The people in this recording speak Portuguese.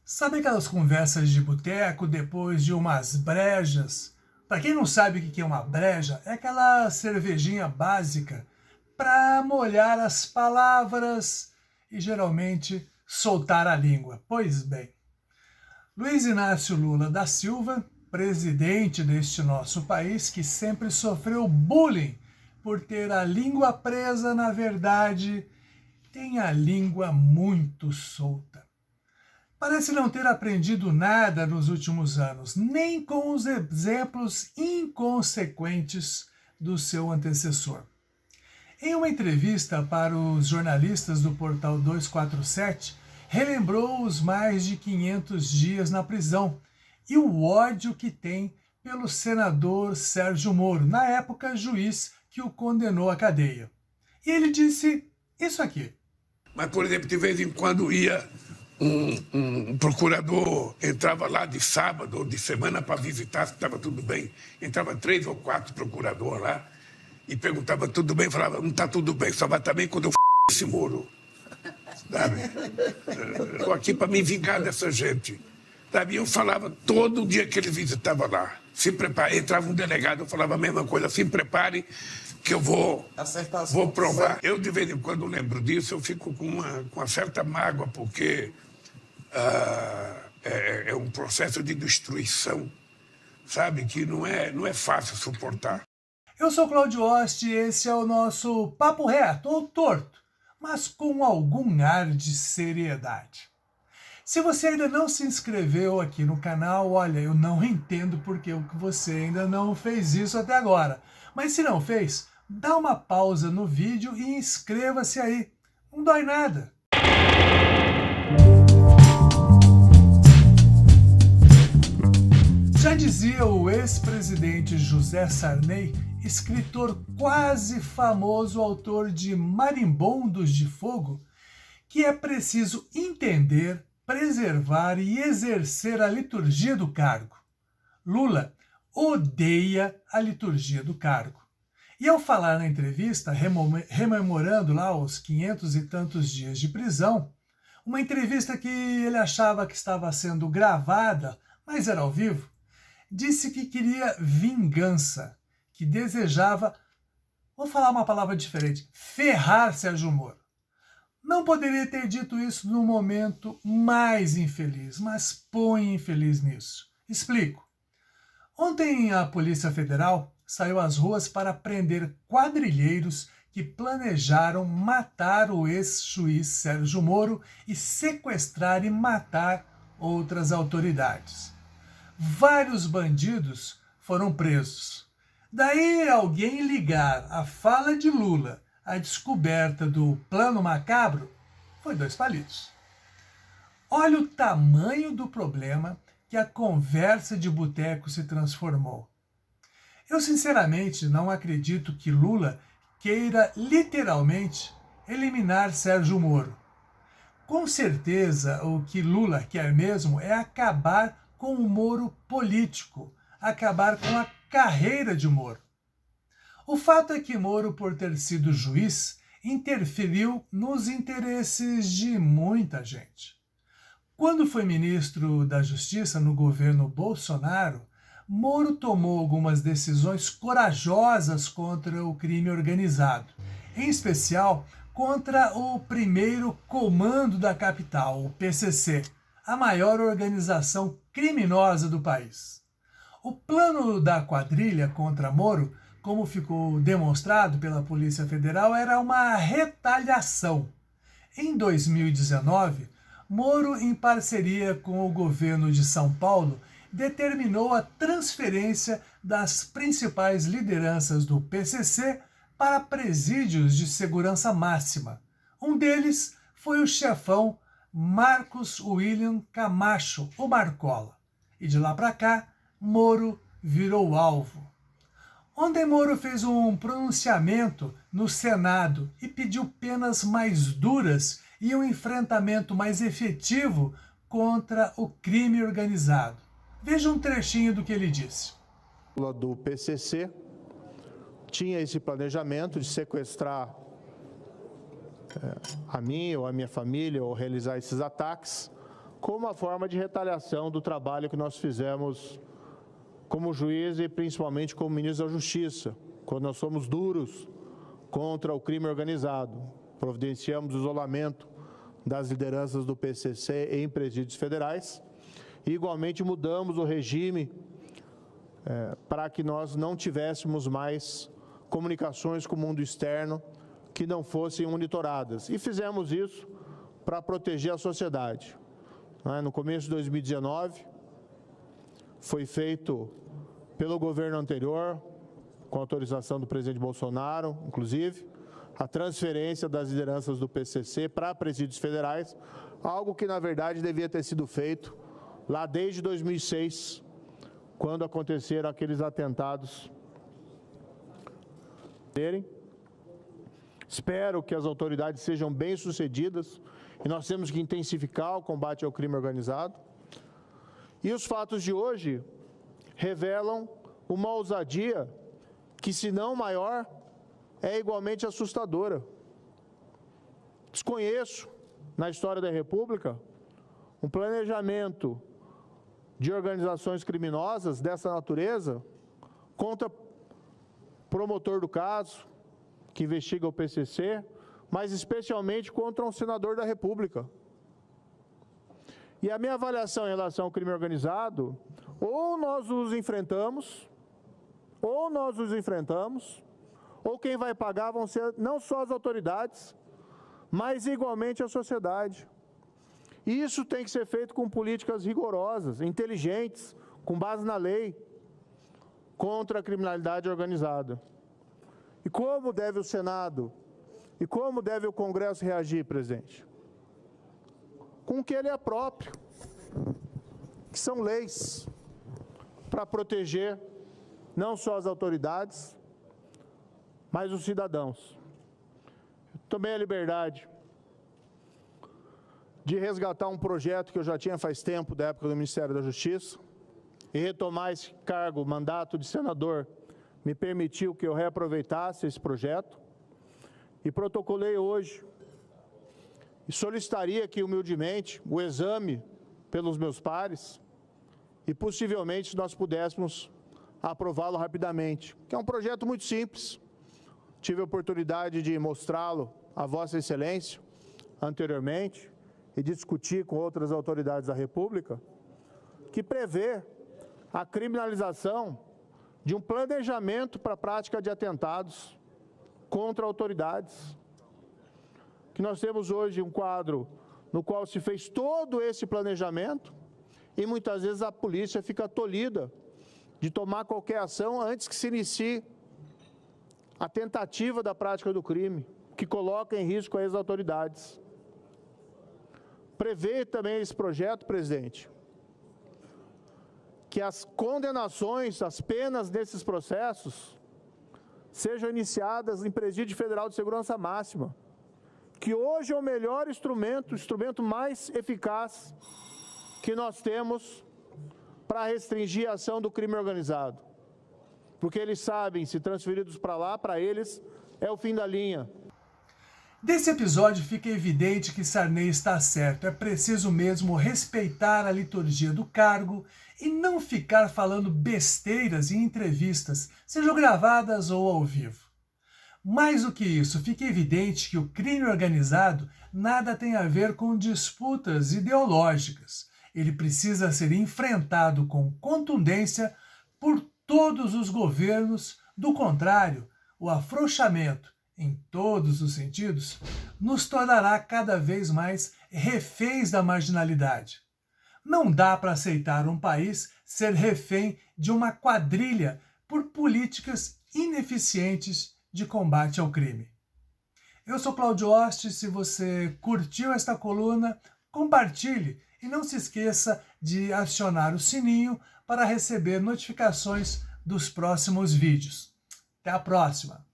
Sabe aquelas conversas de boteco depois de umas brejas? Para quem não sabe o que é uma breja, é aquela cervejinha básica para molhar as palavras e geralmente soltar a língua. Pois bem, Luiz Inácio Lula da Silva, presidente deste nosso país, que sempre sofreu bullying por ter a língua presa, na verdade, tem a língua muito solta. Parece não ter aprendido nada nos últimos anos, nem com os exemplos inconsequentes do seu antecessor. Em uma entrevista para os jornalistas do Portal 247, relembrou os mais de 500 dias na prisão e o ódio que tem pelo senador Sérgio Moro, na época juiz que o condenou à cadeia. E ele disse isso aqui. Mas, por exemplo, de vez em quando ia um procurador, entrava lá de sábado ou de semana para visitar se estava tudo bem. Entrava 3 ou 4 procuradores lá e perguntava tudo bem, falava, não está tudo bem, só vai estar bem quando eu esse Moro. Sabe? Estou aqui para me vingar dessa gente. Sabe? Eu falava todo dia que ele visitava lá, se prepare. Entrava um delegado, eu falava a mesma coisa, se prepare que eu vou provar. Eu, de vez em quando, lembro disso, eu fico com uma certa mágoa, porque é um processo de destruição, sabe, que não é fácil suportar. Eu sou Cláudio Ost e esse é o nosso Papo Reto, ou torto, mas com algum ar de seriedade. Se você ainda não se inscreveu aqui no canal, olha, eu não entendo porque você ainda não fez isso até agora. Mas se não fez, dá uma pausa no vídeo e inscreva-se aí. Não dói nada. Já dizia o ex-presidente José Sarney, escritor quase famoso, autor de Marimbondos de Fogo, que é preciso entender, preservar e exercer a liturgia do cargo. Lula odeia a liturgia do cargo. E ao falar na entrevista, rememorando lá os 500 e tantos dias de prisão, uma entrevista que ele achava que estava sendo gravada, mas era ao vivo, disse que queria vingança, que desejava, vou falar uma palavra diferente, ferrar Sérgio Moro. Não poderia ter dito isso no momento mais infeliz, mas põe infeliz nisso. Explico. Ontem a Polícia Federal saiu às ruas para prender quadrilheiros que planejaram matar o ex-juiz Sérgio Moro e sequestrar e matar outras autoridades. Vários bandidos foram presos. Daí alguém ligar a fala de Lula à descoberta do plano macabro foi 2 palitos. Olha o tamanho do problema que a conversa de boteco se transformou. Eu sinceramente não acredito que Lula queira literalmente eliminar Sérgio Moro. Com certeza o que Lula quer mesmo é acabar com o Moro político, acabar com a carreira de Moro. O fato é que Moro, por ter sido juiz, interferiu nos interesses de muita gente. Quando foi ministro da Justiça no governo Bolsonaro, Moro tomou algumas decisões corajosas contra o crime organizado, em especial contra o primeiro comando da capital, o PCC, a maior organização criminosa do país. O plano da quadrilha contra Moro, como ficou demonstrado pela Polícia Federal, era uma retaliação. Em 2019, Moro, em parceria com o governo de São Paulo, determinou a transferência das principais lideranças do PCC para presídios de segurança máxima. Um deles foi o chefão Marcos William Camacho, o Marcola. E de lá para cá, Moro virou alvo. Ontem Moro fez um pronunciamento no Senado e pediu penas mais duras e um enfrentamento mais efetivo contra o crime organizado. Veja um trechinho do que ele disse. Do PCC tinha esse planejamento de sequestrar a mim ou a minha família ou realizar esses ataques. como uma forma de retaliação do trabalho que nós fizemos como juiz e principalmente como ministro da Justiça, quando nós somos duros contra o crime organizado. Providenciamos o isolamento das lideranças do PCC em presídios federais e, igualmente, mudamos o regime para que nós não tivéssemos mais comunicações com o mundo externo que não fossem monitoradas. E fizemos isso para proteger a sociedade. No começo de 2019, foi feito pelo governo anterior, com autorização do presidente Bolsonaro, inclusive, a transferência das lideranças do PCC para presídios federais, algo que, na verdade, devia ter sido feito lá desde 2006, quando aconteceram aqueles atentados. Espero que as autoridades sejam bem-sucedidas e nós temos que intensificar o combate ao crime organizado. E os fatos de hoje revelam uma ousadia que, se não maior, é igualmente assustadora. Desconheço, na história da República, um planejamento de organizações criminosas dessa natureza contra promotor do caso, que investiga o PCC, mas especialmente contra um senador da República. E a minha avaliação em relação ao crime organizado, ou nós os enfrentamos, ou quem vai pagar vão ser não só as autoridades, mas igualmente a sociedade. E isso tem que ser feito com políticas rigorosas, inteligentes, com base na lei, contra a criminalidade organizada. E como deve o Senado e como deve o Congresso reagir, presidente? Com o que ele é próprio, que são leis para proteger não só as autoridades, mas os cidadãos. Tomei a liberdade de resgatar um projeto que eu já tinha faz tempo, da época do Ministério da Justiça, e retomar esse cargo, mandato de senador, me permitiu que eu reaproveitasse esse projeto, e protocolei hoje, e solicitaria aqui humildemente o exame pelos meus pares, e possivelmente nós pudéssemos aprová-lo rapidamente, que é um projeto muito simples. Tive a oportunidade de mostrá-lo a Vossa Excelência anteriormente e discutir com outras autoridades da República, que prevê a criminalização de um planejamento para a prática de atentados contra autoridades. Que nós temos hoje um quadro no qual se fez todo esse planejamento e muitas vezes a polícia fica tolhida de tomar qualquer ação antes que se inicie a tentativa da prática do crime, que coloca em risco as autoridades. Prevê também esse projeto, presidente, que as condenações, as penas desses processos sejam iniciadas em presídio federal de segurança máxima, que hoje é o melhor instrumento, o instrumento mais eficaz que nós temos para restringir a ação do crime organizado. Porque eles sabem, se transferidos para lá, para eles, é o fim da linha. Desse episódio fica evidente que Sarney está certo. É preciso mesmo respeitar a liturgia do cargo e não ficar falando besteiras em entrevistas, sejam gravadas ou ao vivo. Mais do que isso, fica evidente que o crime organizado nada tem a ver com disputas ideológicas. Ele precisa ser enfrentado com contundência por todos os governos. Do contrário, o afrouxamento, em todos os sentidos, nos tornará cada vez mais reféns da marginalidade. Não dá para aceitar um país ser refém de uma quadrilha por políticas ineficientes de combate ao crime. Eu sou Cláudio Oste. Se você curtiu esta coluna, compartilhe e não se esqueça de acionar o sininho para receber notificações dos próximos vídeos. Até a próxima!